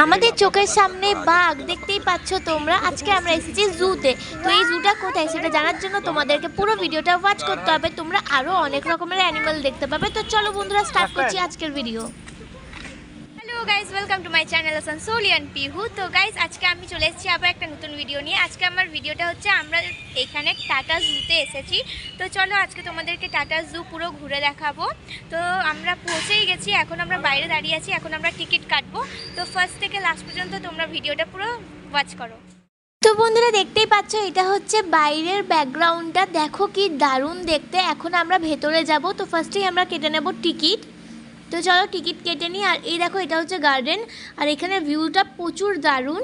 আমাদের চোখের সামনে বাঘ দেখতেই পাচ্ছ তোমরা। আজকে আমরা এসেছি জুতে। তো এই জুটা কোথায় সেটা জানার জন্য তোমাদেরকে পুরো ভিডিওটা ওয়াচ করতে হবে। তোমরা আরো অনেক রকমের অ্যানিমাল দেখতে পাবে। তো চলো বন্ধুরা, স্টার্ট করছি আজকের video. Hello guys, welcome to my channel Asan Solly and Pihu. তো গাইস, আজকে আমি চলে এসেছি আবার একটা নতুন ভিডিও নিয়ে। আজকে আমার ভিডিওটা হচ্ছে আমরা এখানে টাটা জুতে এসেছি। তো চলো আজকে তোমাদেরকে টাটা জু পুরো ঘুরে দেখাবো। তো আমরা পৌঁছেই গেছি, এখন আমরা বাইরে দাঁড়িয়ে আছি, এখন আমরা টিকিট কাটবো। তো ফার্স্ট থেকে লাস্ট পর্যন্ত তোমরা ভিডিওটা পুরো ওয়াচ করো। তো বন্ধুরা, দেখতেই পাচ্ছ এটা হচ্ছে বাইরের ব্যাকগ্রাউন্ডটা, দেখো কি দারুণ দেখতে। এখন আমরা ভেতরে যাব। তো ফার্স্টেই আমরা কেটে নেব টিকিট। তো চলো টিকিট কেটে নিই। আর এই দেখো এটা হচ্ছে গার্ডেন, আর এখানে ভিউটা প্রচুর দারুণ।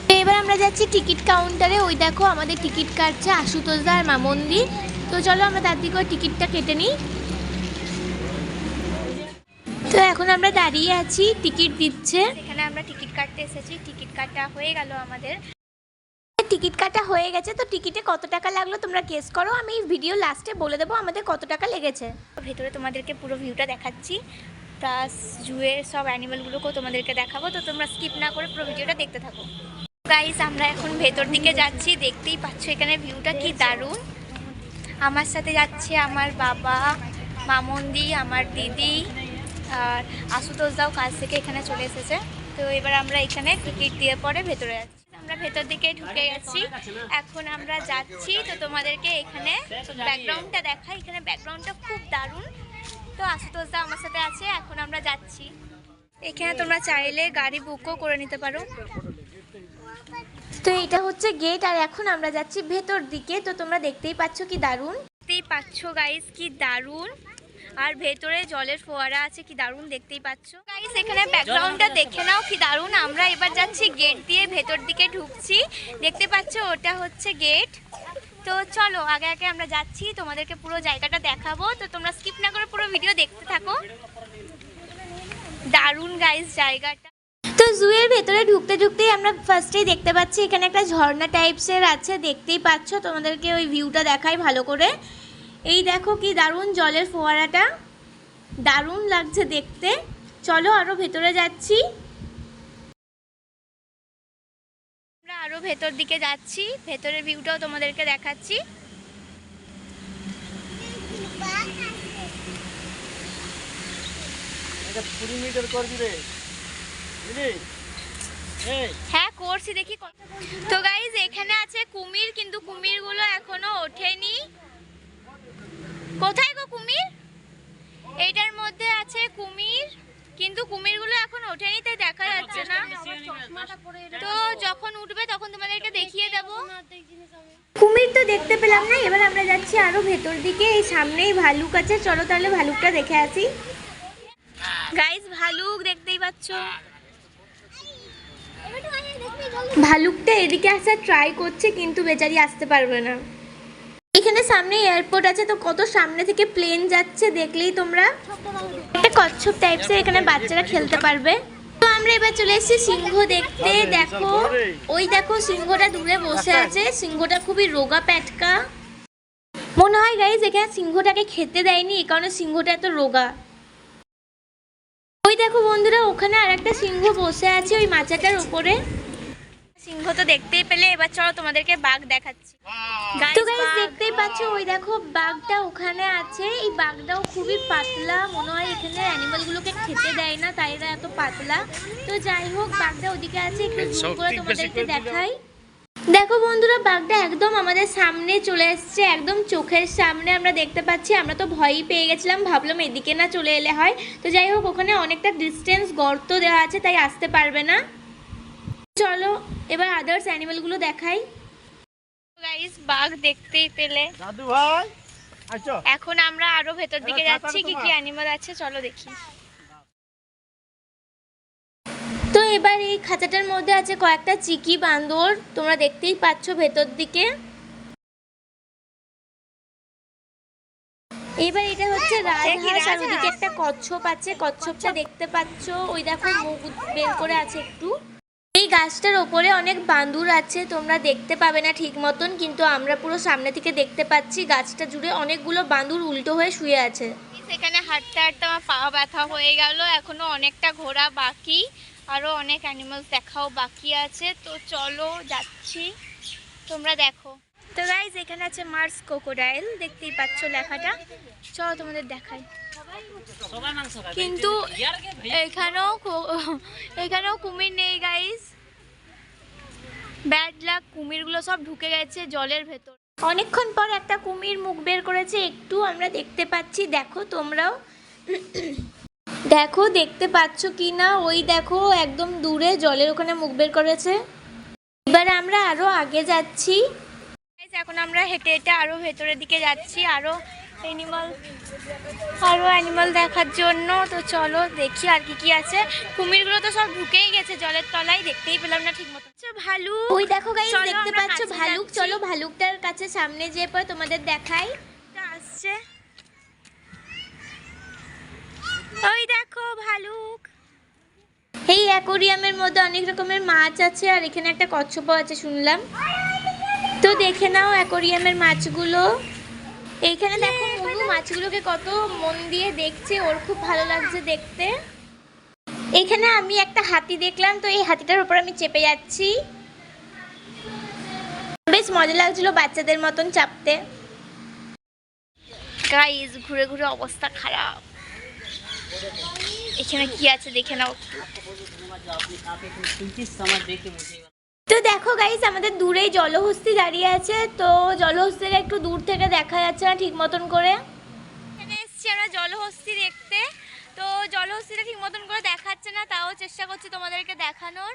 তো এবার আমরা যাচ্ছি টিকিট কাউন্টারে। ওই দেখো আমাদের টিকিট কাটছে আশুতোষ দা আর মামন্দি। তো চলো আমরা তাড়াতাড়ি করে টিকিটটা কেটে নিই। তো এখন আমরা দাঁড়িয়ে আছি, টিকিট দিচ্ছে। এখানে আমরা টিকিট কাটতে এসেছি, টিকিট কাটা হয়ে গেল আমাদের। টিকিট কাটা হয়ে গেছে। তো টিকিটে কত টাকা লাগলো তোমরা গেস করো, আমি ভিডিও লাস্টে বলে দেবো আমাদের কত টাকা লেগেছে। ভেতরে তোমাদেরকে পুরো ভিউটা দেখাচ্ছি, প্লাস জুয়ের সব অ্যানিমালগুলোকেও তোমাদেরকে দেখাবো। তো তোমরা স্কিপ না করে পুরো ভিডিওটা দেখতে থাকো। গাইস, আমরা এখন ভেতর দিকে যাচ্ছি। দেখতেই পাচ্ছ এখানে ভিউটা কি দারুণ। আমার সাথে যাচ্ছে আমার বাবা, মামন্দি, আমার দিদি আর আশুতোষ দাও কাজ থেকে এখানে চলে এসেছে। তো এবার আমরা এখানে টিকিট দিয়ে পরে ভেতরে যাচ্ছি। আমরা ভেতর দিকে ঢুকে গেছি, এখন আমরা যাচ্ছি। তো তোমাদেরকে এখানে ব্যাকগ্রাউন্ডটা দেখাই, এখানে ব্যাকগ্রাউন্ডটা খুব দারুণ। তো আশুতোষ দা আমার সাথে আছে, এখন আমরা যাচ্ছি। এখানে তোমরা চাইলে গাড়ি বুকও করে নিতে পারো। তো এটা হচ্ছে গেট, আর এখন আমরা যাচ্ছি ভেতর দিকে। তো তোমরা দেখতেই পাচ্ছ কি দারুণ, দেখতেই পাচ্ছ গাইস কি দারুণ। আর ভেতরে জলের ফোয়ারা আছে, কি দারুণ দেখতেই পাচ্ছ গাইস। এখানে ব্যাকগ্রাউন্ডটা দেখে নাও কি দারুণ। আমরা এবার যাচ্ছি গেট দিয়ে ভেতর দিকে ঢুকছি, দেখতে পাচ্ছ ওটা হচ্ছে গেট। তো চলো আগে আগে আমরা যাচ্ছি, তোমাদেরকে পুরো জায়গাটা দেখাবো। তো তোমরা স্কিপ না করে পুরো ভিডিও দেখতে থাকো। দারুণ গাইস জায়গাটা। তো জুয়ের ভেতরে ঢুকতে ঢুকতেই আমরা ফার্স্টেই দেখতে পাচ্ছি এখানে একটা ঝর্ণা টাইপসের আছে, দেখতেই পাচ্ছ। তোমাদেরকে ওই ভিউটা দেখাই ভালো করে। এই দেখো কি দারুণ জলের ফোয়ারাটা, দারুণ লাগছে দেখতে। চলো আরো ভেতরে যাচ্ছি, আমরা আরো ভেতর দিকে যাচ্ছি, ভেতরের ভিউটাও তোমাদেরকে দেখাচ্ছি। হ্যাঁ করছি, দেখি। তো গাইজ এখানে আছে কুমির, কিন্তু কুমিরগুলো এখনো ওঠেনি। কোথায় গো কুমির? এইটার মধ্যে আছে কুমির, কিন্তু কুমিরগুলো এখন ওঠেনি, তাই দেখা যাচ্ছে না। তো যখন উঠবে তখন তোমাদেরকে দেখিয়ে দেব। কুমির তো দেখতে পেলাম না। এবার আমরা যাচ্ছি আরো ভেতর দিকে, এই সামনেই ভালুক আছে। চলো তাহলে ভালুকটা দেখে আসি। গাইজ ভালুক দেখতেই পাচ্ছ, ভালুকটা এদিকে আসার ট্রাই করছে, কিন্তু বেচারি আসতে পারবে না। এখানে সামনে এয়ারপোর্ট আছে, তো কত সামনে থেকে প্লেন যাচ্ছে দেখলেই তোমরা। একটা কচ্ছপ টাইপসের, এখানে বাচ্চারা খেলতে পারবে। তো আমরা এবার চলে এসেছি সিংহ দেখতে। দেখো ওই দেখো সিংহটা দূরে বসে আছে, সিংহটা খুবই রোগা প্যাটকা মনে হয় গাইজ। এখানে সিংহটাকে খেতে দেয়নি, এই কারণে সিংহটা এত রোগা। ওই দেখো বন্ধুরা, ওখানে আর একটা সিংহ বসে আছে ওই মাচাটার উপরে। সিংহ তো দেখতেই পেলে, এবার চলো তোমাদেরকে বাঘ দেখাচ্ছি। তো গাইস দেখতেই পাচ্ছ ওই দেখো বাঘটা ওখানে আছে। এই বাঘটাও খুবই পাতলা, মনে হয় এখানে অ্যানিমালগুলোকে খেতে দেয় না, তাই এরা এত পাতলা। তো যাই হোক, বাঘটা ওদিকে আছে, একটু জুম করে তোমাদেরকে দেখাই। দেখো বন্ধুরা, বাঘটা একদম আমাদের সামনে চলে এসছে, একদম চোখের সামনে আমরা দেখতে পাচ্ছি। আমরা তো ভয়ই পেয়ে গেছিলাম, ভাবলাম এদিকে না চলে এলে হয়। তো যাই হোক, ওখানে অনেকটা ডিস্টেন্স গর্ত দেওয়া আছে, তাই আসতে পারবে না। চলো এবার আদার্স অ্যানিমালগুলো দেখাই। গাইস বাঘ দেখতেই পেলে, দাদু ভাই আচ্ছা। এখন আমরা আরো ভেতর দিকে যাচ্ছি, কি কি অ্যানিমাল আছে চলো দেখি। তো এবার এই খাঁচাটার মধ্যে আছে কয়েকটা চিকি বান্দর, তোমরা দেখতেই পাচ্ছ ভেতর দিকে। এবার এটা হচ্ছে রাজহাঁস, আর ওদিকে একটা কচ্ছপ আছে, কচ্ছপটা দেখতে পাচ্ছ। ওই দেখো মুখ বের করে আছে একটু। এই গাছটার ওপরে অনেক বান্দুর আছে, তোমরা দেখতে পাবে না ঠিক মতন, কিন্তু আমরা পুরো সামনে থেকে দেখতে পাচ্ছি। গাছটা জুড়ে অনেকগুলো বান্দুর উল্টো হয়ে শুয়ে আছে। সেখানে হাঁটতে হাঁটতে আমার পা ব্যথা হয়ে গেল, এখনো অনেকটা ঘোরা বাকি। আরও অনেক অ্যানিমালস দেখাও বাকি আছে, তো চলো যাচ্ছি, তোমরা দেখো। তো গাইজ এখানে আছে মার্স ক্রোকোডাইল, দেখতেই পাচ্ছ লেখাটা, চলো তোমাদের দেখাই। কিন্তু এখানেও কুমির নেই গাইজ, ব্যাড লাক, কুমিরগুলো সব ঢুকে গেছে জলের ভেতর। অনেকক্ষণ পর একটা কুমির মুখ বের করেছে, একটু আমরা দেখতে পাচ্ছি, দেখো তোমরাও দেখো দেখতে পাচ্ছ কি না, ওই দেখো একদম দূরে জলের ওখানে মুখ বের করেছে। এবার আমরা আরো আগে যাচ্ছি, এখন আমরা হেঁটে হেঁটে আরো ভেতরের দিকে যাচ্ছি আরো অ্যানিমাল দেখার জন্য। তো চলো দেখি আর কি কি আছে। কুমিরগুলো তো সব ঢুকেই গেছে জলের তলায়, দেখতেই পেলাম না ঠিক মতো। ভালুক, ওই দেখো গাইস দেখতে পাচ্ছ ভালুক, চলো ভালুকটার কাছে সামনে যেয়ে পরে তোমাদের দেখাই। আসছে, ওই দেখো ভালুক। এই অ্যাকোরিয়ামের মধ্যে অনেক রকমের মাছ আছে, আর এখানে একটা কচ্ছপও আছে শুনলাম, তো দেখে নাও অ্যাকোরিয়ামের মাছগুলো। এইখানে দেখো মনু মাছগুলোকে কত মন দিয়ে দেখছে, ওর খুব ভালো লাগছে দেখতে। এখানে আমি একটা হাতি দেখলাম, তো এই হাতিটার উপর আমি চেপে যাচ্ছি, বেশ মজা লাগছিল বাচ্চাদের মতন চাপতে। গাইস ঘুরে ঘুরে অবস্থা খারাপ, এখানে কি আছে দেখে নাও। তো দেখো গাইস আমাদের দূরেই জলহস্তি দাঁড়িয়ে আছে, তো জলহস্তিটা একটু দূর থেকে দেখা যাচ্ছে না ঠিক মতন করে। এখানে এসছি আমরা জলহস্তি দেখতে, তো জলহস্তিটা ঠিক মতন করে দেখাচ্ছে না, তাও চেষ্টা করছি তোমাদেরকে দেখানোর।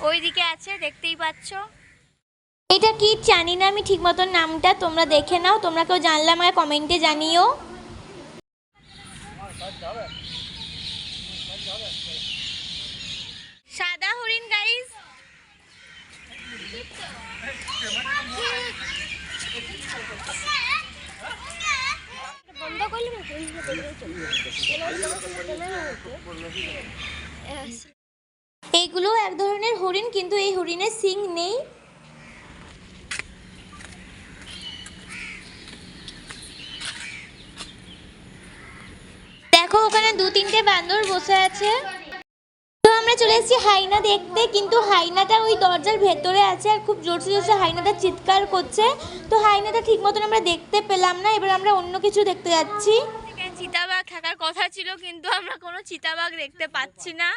ওইদিকে আছে দেখতেই পাচ্ছ। এটা কি জানি না আমি ঠিক মতন নামটা, তোমরা দেখে নাও, তোমরা কেউ জানলে আমাকে কমেন্টে জানিও। সাদা হরিণ গাইস, এইগুলো এক ধরনের হরিণ, কিন্তু এই হরিণের শিং নেই। দেখো ওখানে 2-3টে বান্দর বসে আছে। তো আমরা চলে এসেছি হাইনা দেখতে, কিন্তু হাইনাটা ওই দরজার ভেতরে আছে, আর খুব জোরসে জোরসে হাইনাটা চিৎকার করছে, তো হাইনাটা ঠিক মতন আমরা দেখতে পেলাম না। এবার আমরা অন্য কিছু দেখতে যাচ্ছি। চিতাবাঘ থাকার কথা ছিল, কিন্তু আমরা কোনো চিতাবাঘ দেখতে পাচ্ছি না।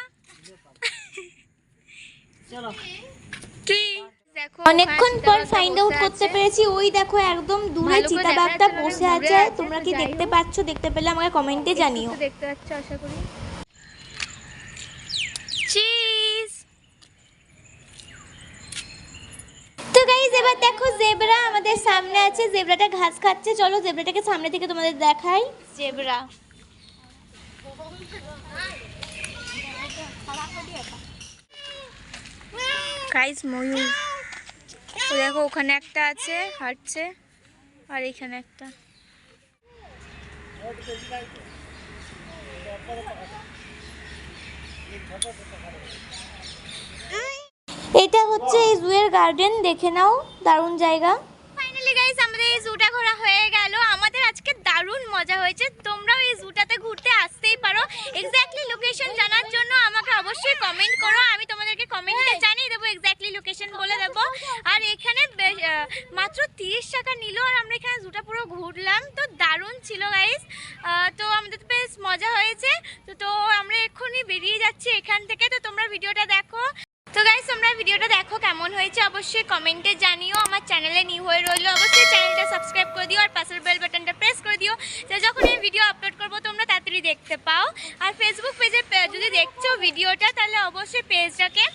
অনেকক্ষণ পর ফাইন্ড আউট করতে পেরেছি, ওই দেখো একদম দূরে চিতাবাঘটা বসে আছে। তোমরা কি দেখতে পাচ্ছ? দেখতে পেলে আমাকে কমেন্টে জানিও। দেখতে পাচ্ছ আশা করি। চিজ। তো গাইস এবার দেখো জেব্রা আমাদের সামনে আছে, জেব্রাটা ঘাস খাচ্ছে, চলো জেব্রাটাকে সামনে থেকে তোমাদের দেখাই। জেব্রা গাইস ময়ূর, দেখো ওখানে একটা আছে হাঁটছে, আর এখানে একটা। এটা হচ্ছে এই জুয়ের গার্ডেন, দেখে নাও দারুণ জায়গা। ফাইনালি গাইস আমাদের এই জুটা ঘোরা হয়ে গেল, আমাদের আজকে দারুণ মজা হয়েছে। তোমরাও এই জুটাতে ঘুরতে আসতেই পারো। এক্স্যাক্টলি লোকেশন জানার জন্য আমাকে অবশ্যই কমেন্ট করো, আমি তোমাদেরকে কমেন্টে জানিয়ে দেবো, এক্স্যাক্টলি লোকেশন বলে দেবো। আর এখানে মাত্র 30 টাকা নিল, আর আমরা এখানে জুটা পুরো ঘুরলাম, তো দারুণ ছিল গাইস। তো আমাদের বেশ মজা হয়েছে। তো আমরা এক্ষুনি বেরিয়ে যাচ্ছি এখান থেকে, তো তোমরা ভিডিওটা দেখো। তো গাইস তোমরা ভিডিওটা দেখো কেমন হয়েছে অবশ্যই কমেন্টে জানিও। আমার চ্যানেলে নিউ হয়ে রইলো অবশ্যই চ্যানেলটা সাবস্ক্রাইব করে দিও, আর পাশের বেল বাটনটা প্রেস করে দিও, যাতে যখন এই ভিডিও আপলোড করবো তোমরা তাড়াতাড়ি দেখতে পাও। আর ফেসবুক পেজে যদি দেখছো ভিডিওটা, তাহলে অবশ্যই পেজটাকে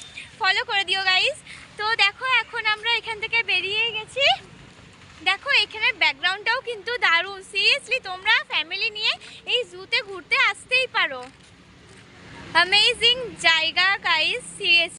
ফলো করে দিও গাইস। তো দেখো এখন আমরা এখান থেকে বেরিয়ে গেছি। দেখো এখানের ব্যাকগ্রাউন্ডটাও কিন্তু দারুণ, সিরিয়াসলি তোমরা ফ্যামিলি নিয়ে এই জুতে ঘুরতে আসতেই পারো। অ্যামেজিং জায়গা গাইস, সিরিয়াসলি।